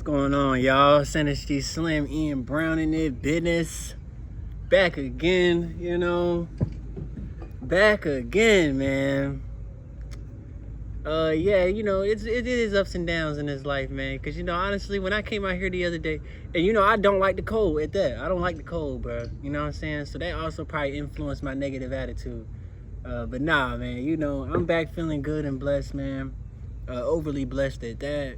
going on, y'all? Synergy Slim, Ian Brown in it, business. Back again, Back again, man. Yeah, it is ups and downs in this life, man. Cause honestly, when I came out here the other day, and I don't like the cold at that. I don't like the cold, bro. You know what I'm saying? So that also probably influenced my negative attitude. But nah, man, I'm back feeling good and blessed, man. Overly blessed at that,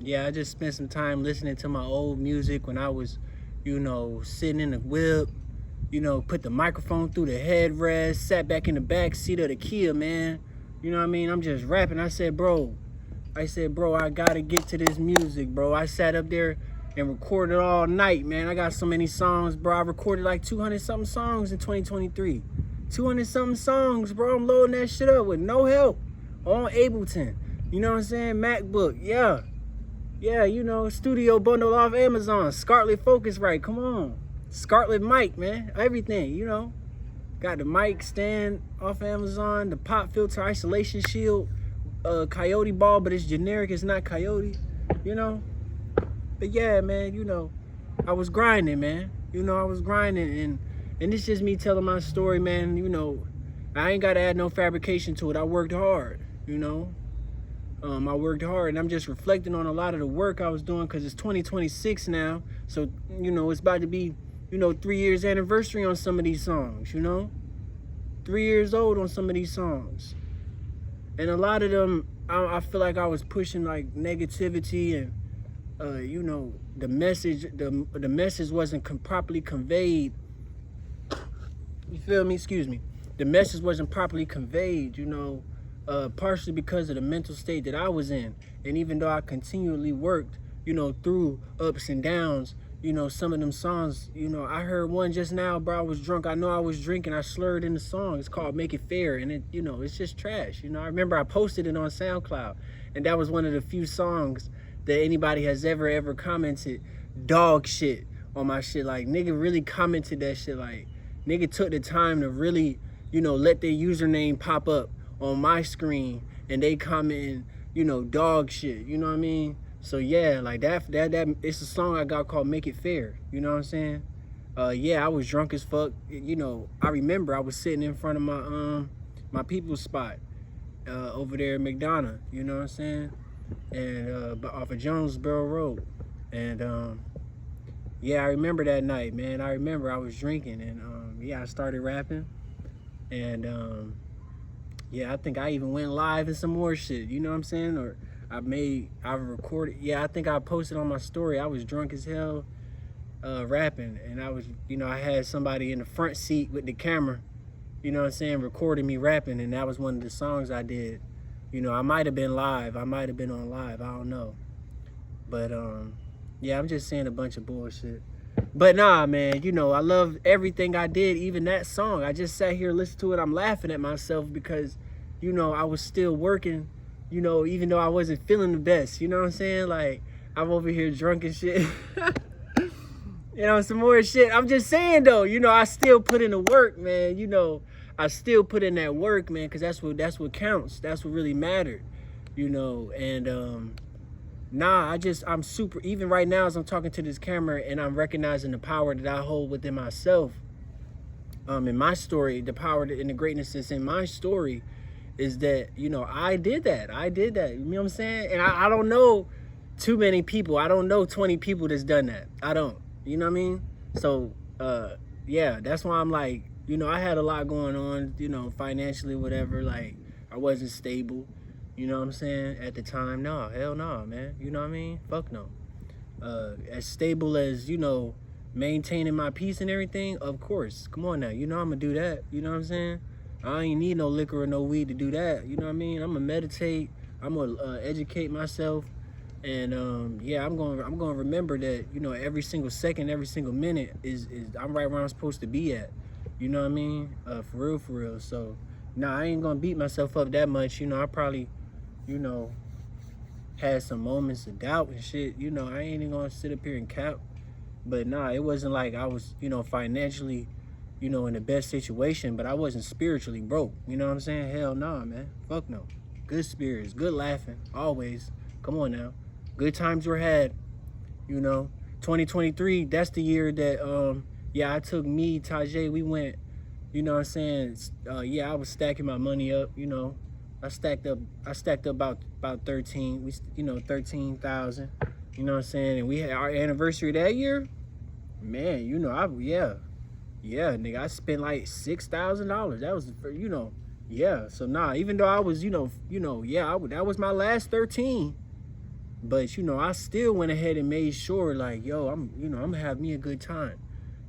Yeah, I just spent some time listening to my old music when I was, sitting in the whip, put the microphone through the headrest, sat back in the back seat of the Kia, man. You know what I mean? I'm just rapping. I said, bro, I gotta get to this music, bro. I sat up there and recorded all night, man. I got so many songs, bro. I recorded like 200 something songs in 2023. 200 something songs, bro. I'm loading that shit up with no help on Ableton. You know what I'm saying? MacBook, yeah. Yeah, studio bundle off Amazon. Scarlett Focusrite, come on. Scarlett mic, man. Everything, Got the mic stand off Amazon, the pop filter isolation shield, Coyote ball, but it's generic, it's not Coyote, But yeah, man, I was grinding, man. I was grinding, and it's just me telling my story, man. I ain't gotta add no fabrication to it. I worked hard, I worked hard, and I'm just reflecting on a lot of the work I was doing, because it's 2026 now. So, it's about to be, 3 years anniversary on some of these songs, 3 years old on some of these songs. And a lot of them, I feel like I was pushing like negativity, and, the message wasn't properly conveyed. You feel me? Excuse me. The message wasn't properly conveyed, partially because of the mental state that I was in. And even though I continually worked, through ups and downs, some of them songs, I heard one just now, bro. I was drunk. I know I was drinking. I slurred in the song. It's called Make It Fair. And it, it's just trash. I remember I posted it on SoundCloud, and that was one of the few songs that anybody has ever commented dog shit on my shit. Like, nigga really commented that shit. Like, nigga took the time to really, let their username pop up on my screen, and they commenting, dog shit. You know what I mean? So yeah, like that it's a song I got called Make It Fair. You know what I'm saying? Yeah, I was drunk as fuck. I remember I was sitting in front of my people's spot over there at McDonough. You know what I'm saying? And off of Jonesboro Road. And yeah, I remember that night, man. I remember I was drinking, and yeah, I started rapping, and yeah, I think I even went live and some more shit. You know what I'm saying? Or I recorded. Yeah, I think I posted on my story. I was drunk as hell, rapping, and I was, I had somebody in the front seat with the camera, recording me rapping, and that was one of the songs I did. I might have been live. I might have been on live. I don't know. But yeah, I'm just saying a bunch of bullshit. But nah, man, I love everything I did, even that song. I just sat here, listened to it. I'm laughing at myself because, I was still working, even though I wasn't feeling the best. You know what I'm saying? Like, I'm over here drunk and shit. Some more shit. I'm just saying, though, I still put in the work, man. I still put in that work, man, because that's what counts. That's what really mattered, and nah, I'm super, even right now as I'm talking to this camera and I'm recognizing the power that I hold within myself, in my story, the power and the greatness that's in my story is that, I did that. You know what I'm saying? And I don't know too many people. I don't know 20 people that's done that. I don't, you know what I mean? So, yeah, that's why I'm like, I had a lot going on, financially, whatever. Like, I wasn't stable. You know what I'm saying? At the time, no, hell no, man. You know what I mean? Fuck no. As stable as, maintaining my peace and everything, of course. Come on now, I'm gonna do that. You know what I'm saying? I ain't need no liquor or no weed to do that. You know what I mean? I'm gonna meditate. I'm gonna educate myself, and yeah, I'm gonna remember that, every single second, every single minute is I'm right where I'm supposed to be at. You know what I mean? For real. So, nah, I ain't gonna beat myself up that much. I probably, had some moments of doubt and shit. I ain't even gonna sit up here and cap. But nah, it wasn't like I was, financially, in the best situation, but I wasn't spiritually broke. You know what I'm saying? Hell nah, man. Fuck no. Good spirits, good laughing, always. Come on now. Good times were had, you know. 2023, that's the year that, yeah, I took me, Tajay, we went, you know what I'm saying? Yeah, I was stacking my money up, you know. I stacked up about 13, 13,000, you know what I'm saying? And we had our anniversary that year. Man, you know, yeah, nigga, I spent like $6,000. That was, you know, yeah. So nah, even though I was, yeah, that was my last 13. But you know, I still went ahead and made sure, like, yo, I'm gonna have me a good time.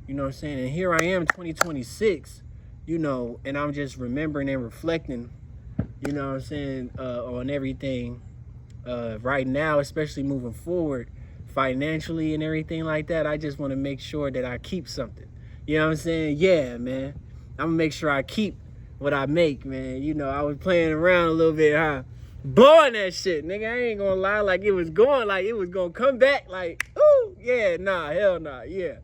You know what I'm saying? And here I am, 2026, you know, and I'm just remembering and reflecting, you know what I'm saying, on everything right now, especially moving forward financially and everything like that. I just want to make sure that I keep something. You know what I'm saying? Yeah, man. I'm gonna make sure I keep what I make, man. You know, I was playing around a little bit, huh? Blowing that shit, nigga. I ain't gonna lie, like it was gonna come back, like, ooh, yeah, nah, hell nah, yeah.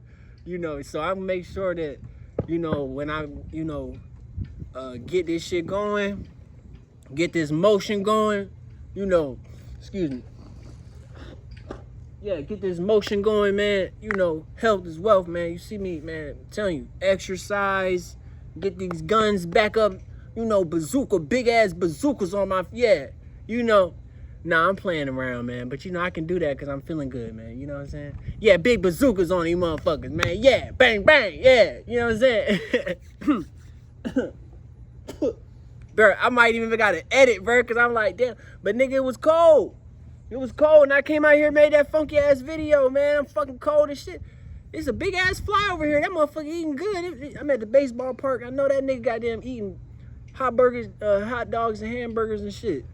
You know, so I'm gonna make sure that, you know, when I, you know, get this shit going, get this motion going, you know, excuse me. Yeah, get this motion going, man. You know, health is wealth, man. You see me, man, I'm telling you, exercise, get these guns back up, you know, big ass bazookas on my, yeah, you know. Nah, I'm playing around, man, but you know, I can do that because I'm feeling good, man, you know what I'm saying? Yeah, big bazookas on these motherfuckers, man, yeah, bang, bang, yeah, you know what I'm saying? Bro, I might even gotta edit, bro, because I'm like, damn, but nigga, it was cold. It was cold, and I came out here and made that funky ass video, man. I'm fucking cold as shit. It's a big ass fly over here. That motherfucker eating good. I'm at the baseball park. I know that nigga goddamn eating hot dogs and hamburgers and shit.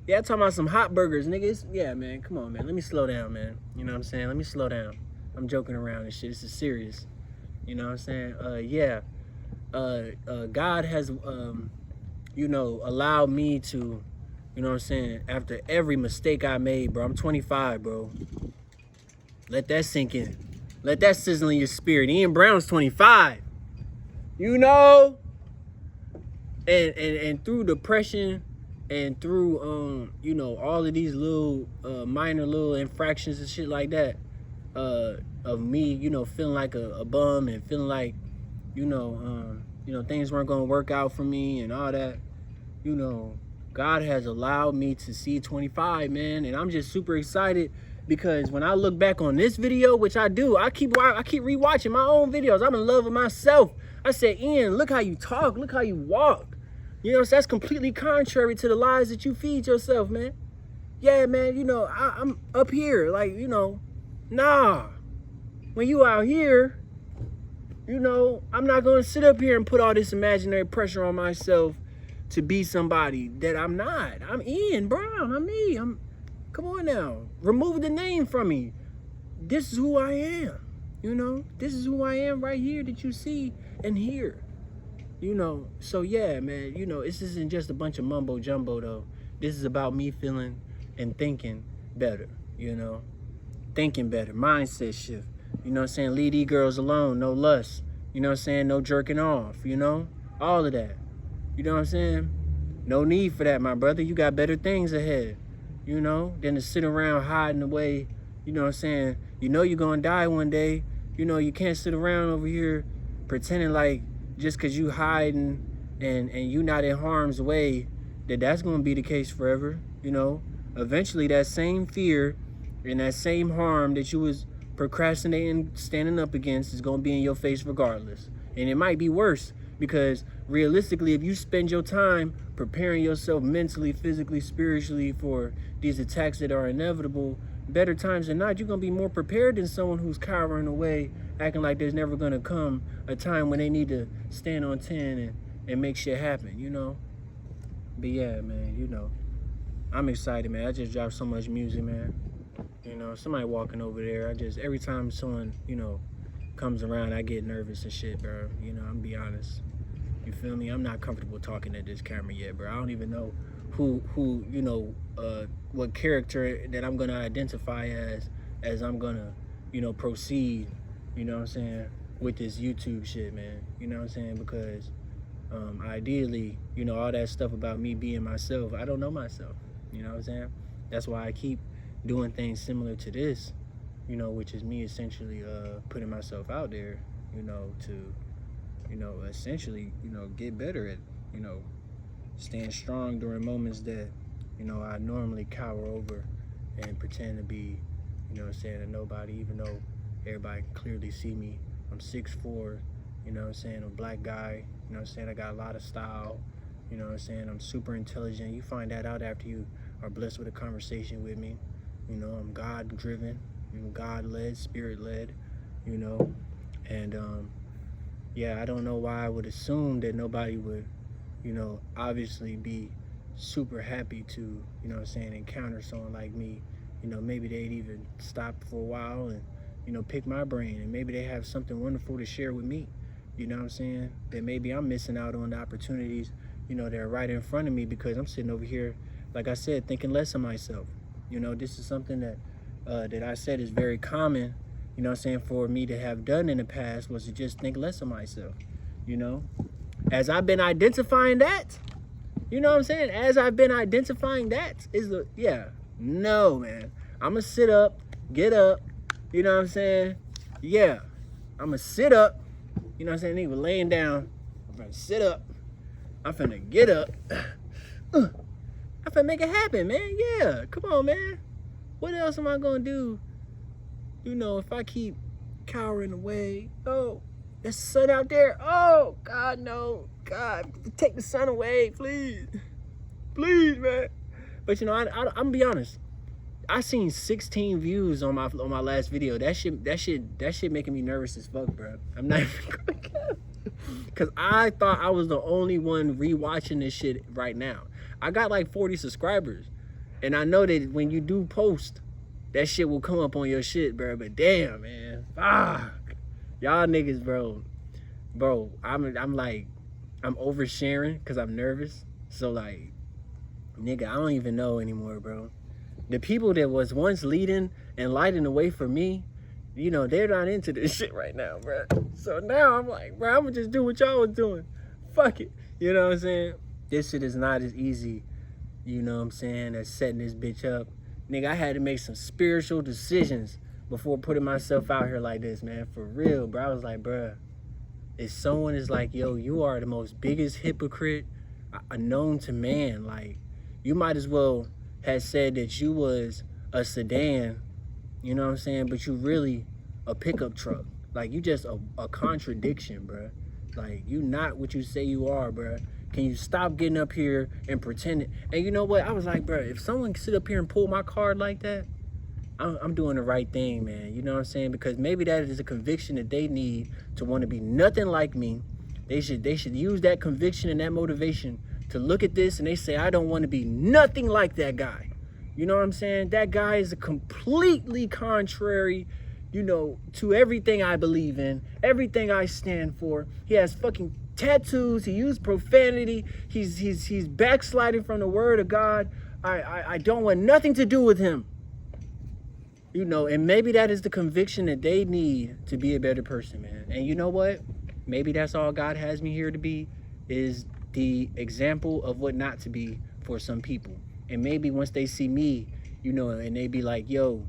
Yeah, I'm talking about some hot burgers, niggas. Yeah, man, come on, man. Let me slow down, man. You know what I'm saying? Let me slow down. I'm joking around and shit. This is serious. You know what I'm saying? Yeah. God has, you know, allowed me to, you know what I'm saying, after every mistake I made, bro. I'm 25, bro. Let that sink in. Let that sizzle in your spirit. Ian Brown's 25. You know? And through depression and through, you know, all of these little, minor little infractions and shit like that, of me, you know, feeling like a bum and feeling like, you know, things weren't going to work out for me and all that, you know, God has allowed me to see 25, man, and I'm just super excited because when I look back on this video, which I do, I keep rewatching my own videos. I'm in love with myself. I said, Ian, look how you talk, look how you walk. You know, so that's completely contrary to the lies that you feed yourself, man. Yeah, man, you know, I'm up here, like, you know, nah. When you out here, you know, I'm not gonna sit up here and put all this imaginary pressure on myself to be somebody that I'm not. I'm Ian Brown. I'm me. Come on now. Remove the name from me. This is who I am. You know, this is who I am right here that you see and hear. You know, so yeah, man, you know, this isn't just a bunch of mumbo jumbo though. This is about me feeling and thinking better, you know. Thinking better. Mindset shift. You know what I'm saying? Leave these girls alone. No lust. You know what I'm saying? No jerking off, you know? All of that. You know what I'm saying? No need for that, my brother. You got better things ahead, you know, than to sit around hiding away. You know what I'm saying? You know you're going to die one day. You know, you can't sit around over here pretending like just because you hiding and you not in harm's way, that's going to be the case forever, you know. Eventually, that same fear and that same harm that you was procrastinating, standing up against is going to be in your face regardless. And it might be worse. Because realistically, if you spend your time preparing yourself mentally, physically, spiritually for these attacks that are inevitable, better times than not, you're going to be more prepared than someone who's cowering away, acting like there's never going to come a time when they need to stand on 10 and make shit happen, you know? But yeah, man, you know, I'm excited, man. I just dropped so much music, man. You know, somebody walking over there, every time someone, you know, comes around, I get nervous and shit, bro. You know, I'm gonna be honest. You feel me? I'm not comfortable talking at this camera yet, bro. I don't even know who you know, what character that I'm gonna identify as I'm gonna, you know, proceed, you know what I'm saying, with this YouTube shit, man. You know what I'm saying? Because ideally, you know, all that stuff about me being myself, I don't know myself. You know what I'm saying? That's why I keep doing things similar to this, which is me essentially putting myself out there, to, essentially, get better at, staying strong during moments that, I normally cower over and pretend to be, a nobody, even though everybody can clearly see me. I'm 6'4", I'm a black guy, I got a lot of style, I'm super intelligent. You find that out after you are blessed with a conversation with me. I'm God-driven, God-led, spirit-led, and yeah, I don't know why I would assume that nobody would, obviously be super happy to, encounter someone like me. Maybe they'd even stop for a while and, pick my brain, and maybe they have something wonderful to share with me. That maybe I'm missing out on the opportunities, that are right in front of me because I'm sitting over here, like I said, thinking less of myself. This is something that that I said is very common, for me to have done in the past, was to just think less of myself. As I've been identifying that, as I've been identifying that is the, no, man, I'm gonna sit up, get up, yeah, I'm gonna sit up, nigga laying down, I'm gonna sit up, I'm finna get up, I'm finna make it happen, man. Yeah, come on, man. What else am I gonna do? If I keep cowering away. Oh, there's the sun out there. Oh, God, no. God, take the sun away, please. Please, man. But I'm gonna be honest. I seen 16 views on my last video. That shit making me nervous as fuck, bro. I'm not even gonna count. Cause I thought I was the only one rewatching this shit right now. I got like 40 subscribers, and I know that when you do post, that shit will come up on your shit, bro. But damn, man, fuck, y'all niggas, bro. I'm like, I'm oversharing because I'm nervous. So like, nigga, I don't even know anymore, bro. The people that was once leading and lighting the way for me, they're not into this shit right now, bro. So now I'm like, bro, I'm gonna just do what y'all was doing. Fuck it. You know what I'm saying? This shit is not as easy, as setting this bitch up. Nigga, I had to make some spiritual decisions before putting myself out here like this, man. For real, bro. I was like, bro, if someone is like, yo, you are the most biggest hypocrite known to man, like, you might as well have said that you was a sedan, but you really a pickup truck. Like, you just a contradiction, bro. Like, you not what you say you are, bro. Can you stop getting up here and pretending? And you know what? I was like, bro, if someone sit up here and pull my card like that, I'm doing the right thing, man. You know what I'm saying? Because maybe that is a conviction that they need to want to be nothing like me. They should use that conviction and that motivation to look at this and they say, I don't want to be nothing like that guy. You know what I'm saying? That guy is a completely contrary, to everything I believe in, everything I stand for. He has fucking tattoos. He used profanity. He's backsliding from the word of God. I don't want nothing to do with him. And maybe that is the conviction that they need to be a better person, man. And you know what? Maybe that's all God has me here to be, is the example of what not to be for some people. And maybe once they see me, and they be like, yo,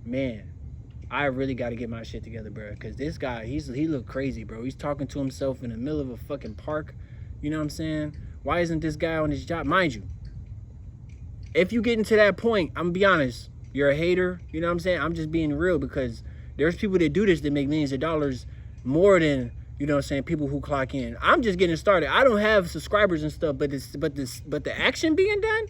man, I really got to get my shit together, bro. Because this guy, he look crazy, bro. He's talking to himself in the middle of a fucking park. You know what I'm saying? Why isn't this guy on his job? Mind you, if you get into that point, I'm going to be honest, you're a hater. You know what I'm saying? I'm just being real, because there's people that do this that make millions of dollars more than, people who clock in. I'm just getting started. I don't have subscribers and stuff, but the action being done,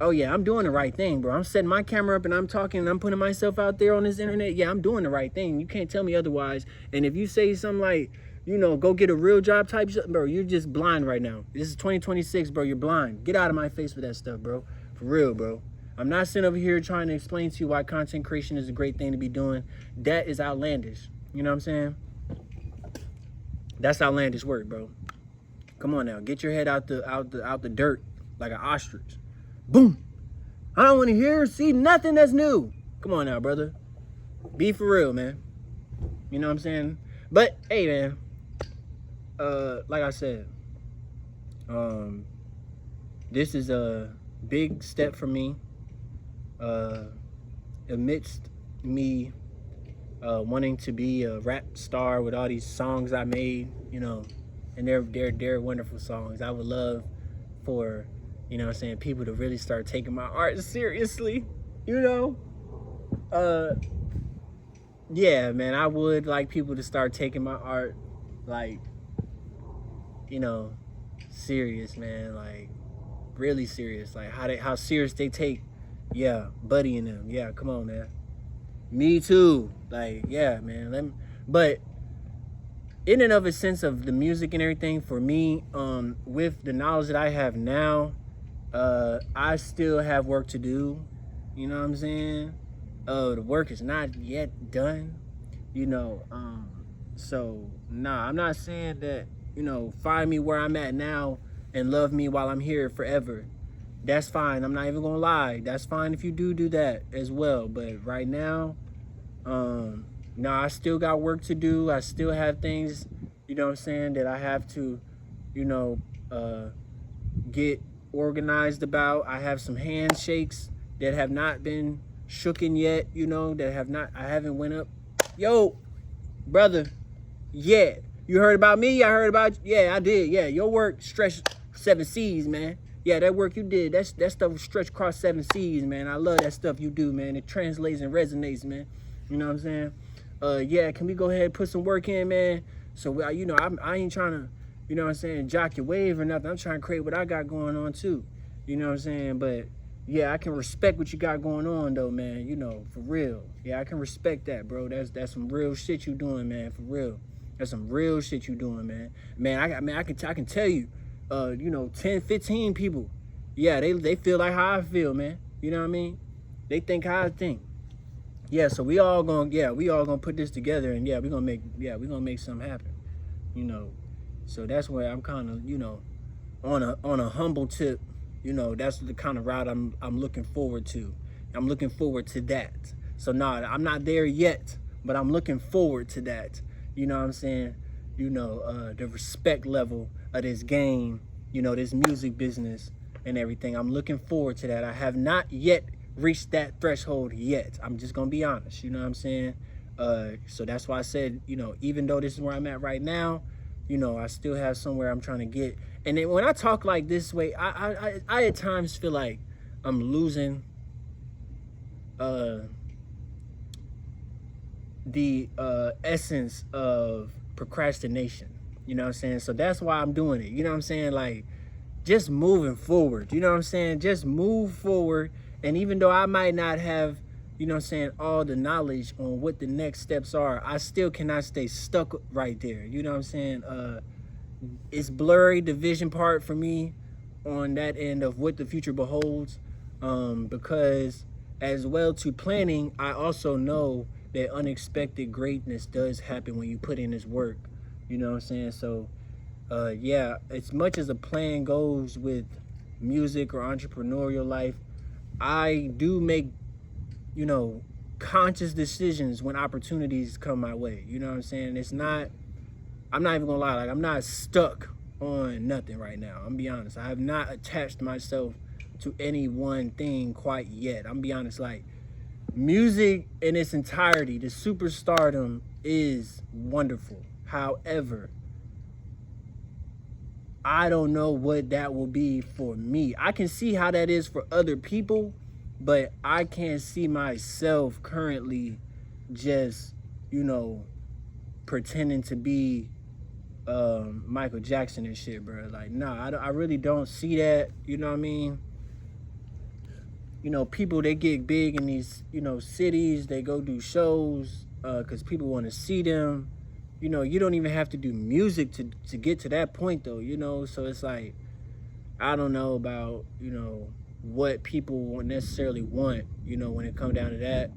oh yeah, I'm doing the right thing, bro. I'm setting my camera up and I'm talking and I'm putting myself out there on this internet. Yeah, I'm doing the right thing. You can't tell me otherwise. And if you say something like, go get a real job type shit, bro, you're just blind right now. This is 2026, bro. You're blind. Get out of my face with that stuff, bro. For real, bro. I'm not sitting over here trying to explain to you why content creation is a great thing to be doing. That is outlandish. You know what I'm saying? That's outlandish work, bro. Come on now. Get your head out the dirt like an ostrich. Boom. I don't want to hear or see nothing that's new. Come on now, brother. Be for real, man. You know what I'm saying? But, hey, man. Like I said, this is a big step for me. amidst me wanting to be a rap star with all these songs I made, and they're wonderful songs. I would love for, people to really start taking my art seriously, Yeah, man, I would like people to start taking my art, like, serious, man, like, really serious, like how serious they take, Buddy and them, come on, man. Me too, like, man, but in and of a sense of the music and everything, for me, with the knowledge that I have now, I still have work to do, you know what I'm saying? The work is not yet done, so nah, I'm not saying that, find me where I'm at now and love me while I'm here forever. That's fine. I'm not even gonna lie. That's fine if you do that as well. But right now, no, I still got work to do. I still have things, that I have to, get organized about. I have some handshakes that have not been shooken yet, I haven't went up. Yo, brother, yeah. You heard about me? I heard about you. Yeah, I did. Yeah, your work stretched 7 seas, man. Yeah, that work you did, that stuff stretched across 7 seas, man. I love that stuff you do, man. It translates and resonates, man. You know what I'm saying? Yeah, can we go ahead and put some work in, man? So, I ain't trying to, jock your wave or nothing. I'm trying to create what I got going on, too. You know what I'm saying? But, yeah, I can respect what you got going on, though, man. For real. Yeah, I can respect that, bro. That's some real shit you doing, man, for real. That's some real shit you doing, man. I can tell you, 10, 15 people, yeah, they feel like how I feel, man. You know what I mean? They think how I think. Yeah, so we all gonna put this together, and we gonna make something happen. So that's where I'm kind of, on a humble tip. That's the kind of route I'm looking forward to. I'm looking forward to that. So I'm not there yet, but I'm looking forward to that. You know what I'm saying? The respect level of this game, this music business and everything. I'm looking forward to that. I have not yet reached that threshold yet. I'm just gonna be honest, you know what I'm saying? So that's why I said, even though this is where I'm at right now, I still have somewhere I'm trying to get. And then when I talk like this way, I at times feel like I'm losing the essence of procrastination. You know what I'm saying? So that's why I'm doing it. You know what I'm saying? Like, just moving forward. You know what I'm saying? Just move forward. And even though I might not have, all the knowledge on what the next steps are, I still cannot stay stuck right there. You know what I'm saying? It's blurry, the vision part for me on that end of what the future beholds. Because as well to planning, I also know that unexpected greatness does happen when you put in this work. You know what I'm saying? So, as much as a plan goes with music or entrepreneurial life, I do make, conscious decisions when opportunities come my way. You know what I'm saying? I'm not even gonna lie, like, I'm not stuck on nothing right now. I'm gonna be honest. I have not attached myself to any one thing quite yet. I'm gonna be honest, like, music in its entirety, the superstardom is wonderful. However, I don't know what that will be for me. I can see how that is for other people, but I can't see myself currently just, pretending to be Michael Jackson and shit, bro. Like, nah, I really don't see that. You know what I mean? People, they get big in these, cities. They go do shows because people want to see them. You don't even have to do music to get to that point, though, So it's like, I don't know about, what people won't necessarily want, when it comes down to that.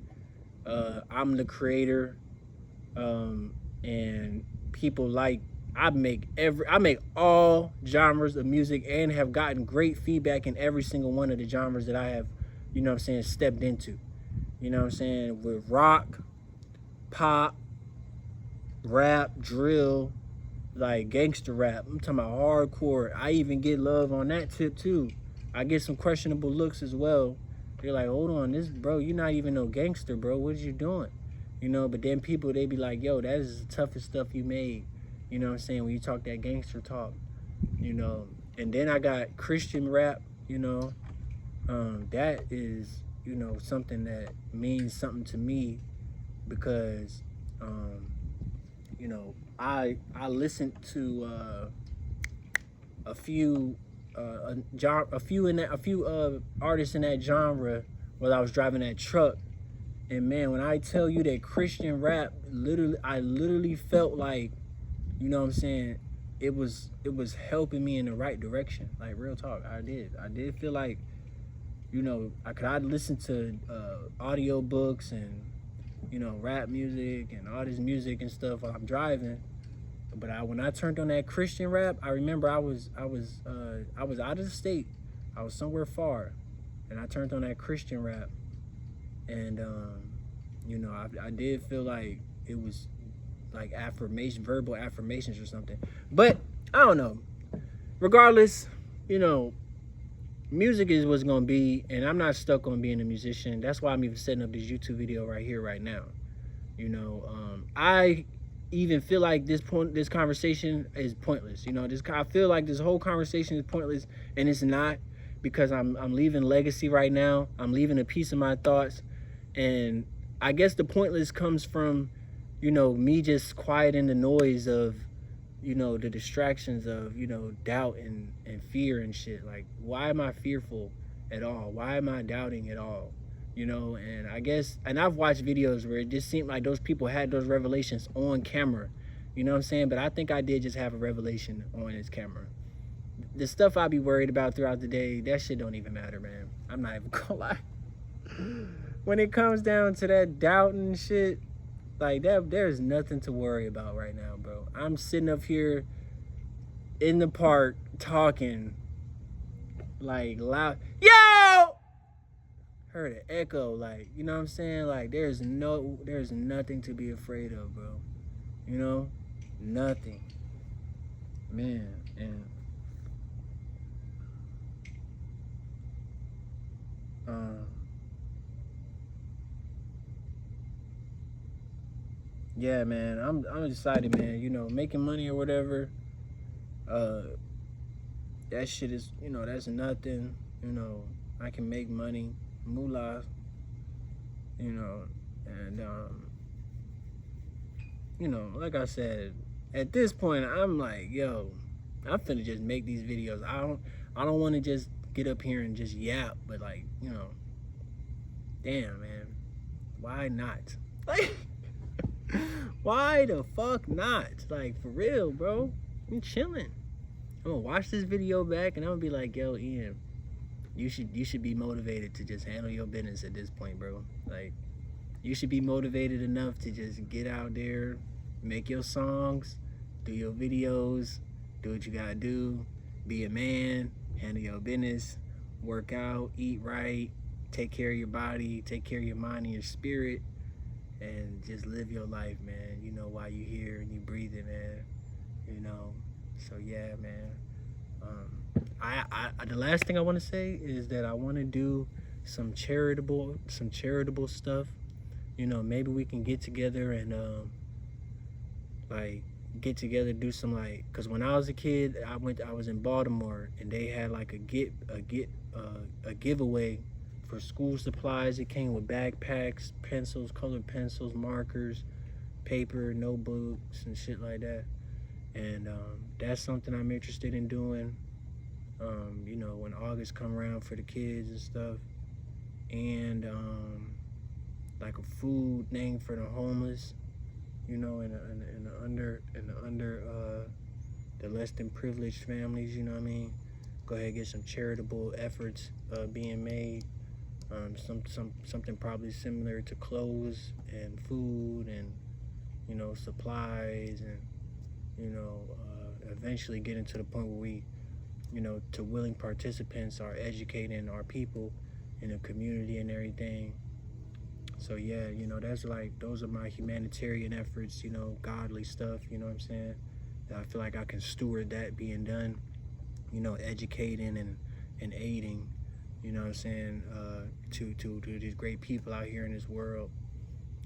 I'm the creator, and people like, I make all genres of music and have gotten great feedback in every single one of the genres that I have, stepped into. With rock, pop, rap, drill, like gangster rap. I'm talking about hardcore. I even get love on that tip too. I get some questionable looks as well. They're like, hold on, this bro, you're not even no gangster, bro. What you doing? You know, but then people, they be like, yo, that is the toughest stuff you made. You know what I'm saying? When you talk that gangster talk, you know. And then I got Christian rap, you know. That is, you know, something that means something to me because, you know, I listened to a few artists in that genre while I was driving that truck. And man, when I tell you that Christian rap, I literally felt like, you know what I'm saying, it was helping me in the right direction. Like, real talk, I did feel like, you know, I'd listen to audio books and, you know, rap music and all this music and stuff while I'm driving. But when I turned on that Christian rap, I remember I was out of the state. I was somewhere far, and I turned on that Christian rap, and you know, I did feel like it was like verbal affirmations or something. But I don't know. Regardless, you know, music is what's gonna be, and I'm not stuck on being a musician. That's why I'm even setting up this YouTube video right here, right now. You know, I even feel like this conversation is pointless. You know, I feel like this whole conversation is pointless, and it's not, because I'm leaving legacy right now. I'm leaving a piece of my thoughts, and I guess the pointless comes from, you know, me just quieting the noise of, you know, the distractions of, you know, doubt and fear and shit. Like, why am I fearful at all? Why am I doubting at all? You know, and I guess, and I've watched videos where it just seemed like those people had those revelations on camera. You know what I'm saying? But I think I did just have a revelation on his camera. The stuff I be worried about throughout the day, that shit don't even matter, man. I'm not even gonna lie. When it comes down to that doubting shit, like that, there's nothing to worry about right now, bro. I'm sitting up here in the park talking like loud. Yo! Heard an echo, like, you know what I'm saying? Like, there's nothing to be afraid of, bro. You know? Nothing. Man, and yeah, man, I'm excited, man. You know, making money or whatever, that shit is, you know, that's nothing. You know, I can make money, moolah, you know, and you know, like I said, at this point, I'm like, yo, I'm finna just make these videos. I don't want to just get up here and just yap, but like, you know, damn, man, why not? Like, why the fuck not? Like, for real, bro. I'm chilling. I'm gonna watch this video back and I'm gonna be like, yo, Ian, you should be motivated to just handle your business at this point, bro. Like, you should be motivated enough to just get out there, make your songs, do your videos, do what you gotta do, be a man, handle your business, work out, eat right, take care of your body, take care of your mind and your spirit, and just live your life, man. You know, while you here and you breathing, man. You know, so yeah, man. The last thing I want to say is that I want to do some charitable stuff. You know, maybe we can get together and do some, like, cause when I was a kid, I was in Baltimore and they had like a giveaway for school supplies. It came with backpacks, pencils, colored pencils, markers, paper, notebooks, and shit like that. And that's something I'm interested in doing. You know, when August come around for the kids and stuff, and like a food name for the homeless. You know, in the less than privileged families. You know what I mean? Go ahead and get some charitable efforts being made. Something probably similar to clothes and food and, you know, supplies, and, you know, eventually getting to the point where we, you know, to willing participants, are educating our people in the community and everything. So yeah, you know, those are my humanitarian efforts, you know, godly stuff, you know what I'm saying? That I feel like I can steward that being done, you know, educating and aiding, you know what I'm saying, to these great people out here in this world,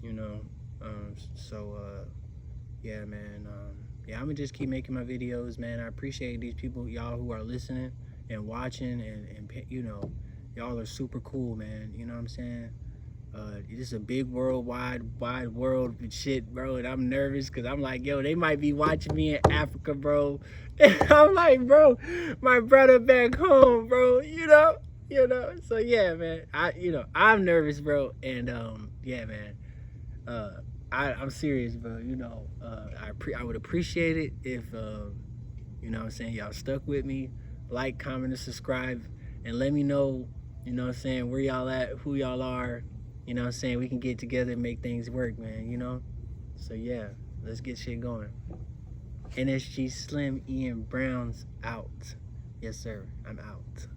you know. Yeah, man. Yeah, I'm gonna just keep making my videos, man. I appreciate these people, y'all who are listening and watching, and you know, y'all are super cool, man. You know what I'm saying? This is a big wide world and shit, bro. And I'm nervous because I'm like, yo, they might be watching me in Africa, bro. And I'm like, bro, my brother back home, bro. You know. So yeah, man. I'm nervous, bro. And yeah, man. I'm serious, bro. You know, I would appreciate it if you know what I'm saying, y'all stuck with me. Like, comment, and subscribe, and let me know, you know what I'm saying, where y'all at, who y'all are. You know what I'm saying? We can get together and make things work, man, you know? So yeah, let's get shit going. NSG Slim Ian Brown's out. Yes, sir. I'm out.